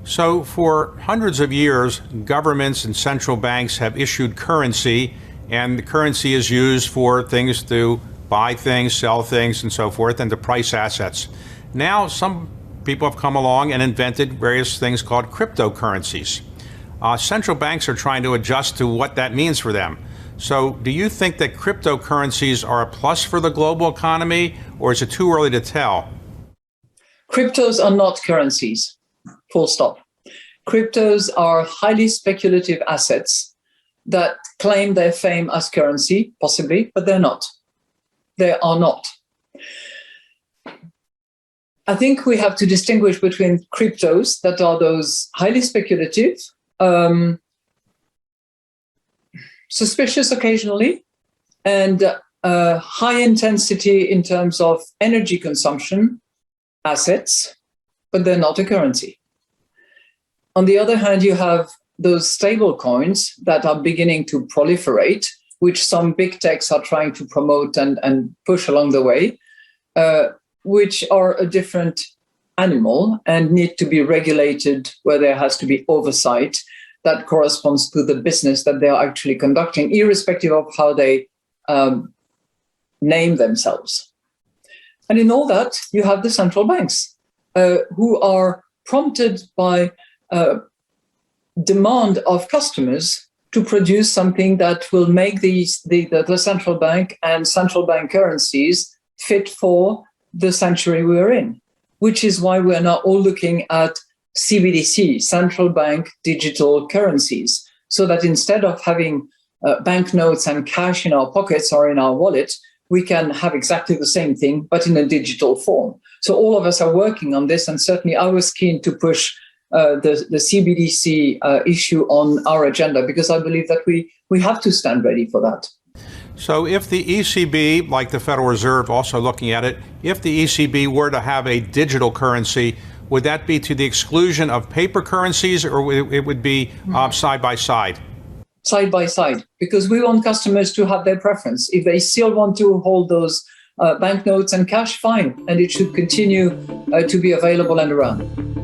So for hundreds of years, governments and central banks have issued currency, and the currency is used for things to buy things, sell things, and so forth, and to price assets. Now, some people have come along and invented various things called cryptocurrencies. Central banks are trying to adjust to what that means for them. So do you think that cryptocurrencies are a plus for the global economy, or is it too early to tell? Cryptos are not currencies, full stop. Cryptos are highly speculative assets that claim their fame as currency, possibly, but they're not. They are not. I think we have to distinguish between cryptos that are those highly speculative, suspicious occasionally, and high intensity in terms of energy consumption assets, but they're not a currency. On the other hand, you have those stable coins that are beginning to proliferate, which some big techs are trying to promote and push along the way, which are a different animal and need to be regulated where there has to be oversight that corresponds to the business that they are actually conducting, irrespective of how they name themselves. And in all that, you have the central banks who are prompted by demand of customers to produce something that will make the central bank and central bank currencies fit for the century we're in, which is why we're now all looking at CBDC, central bank digital currencies, so that instead of having banknotes and cash in our pockets or in our wallet, we can have exactly the same thing, but in a digital form. So all of us are working on this, and certainly I was keen to push the CBDC issue on our agenda, because I believe that we have to stand ready for that. So if the ECB, like the Federal Reserve, also looking at it, if the ECB were to have a digital currency, would that be to the exclusion of paper currencies, or it would be side by side? Side by side, because we want customers to have their preference. If they still want to hold those banknotes and cash, fine, and it should continue to be available and around.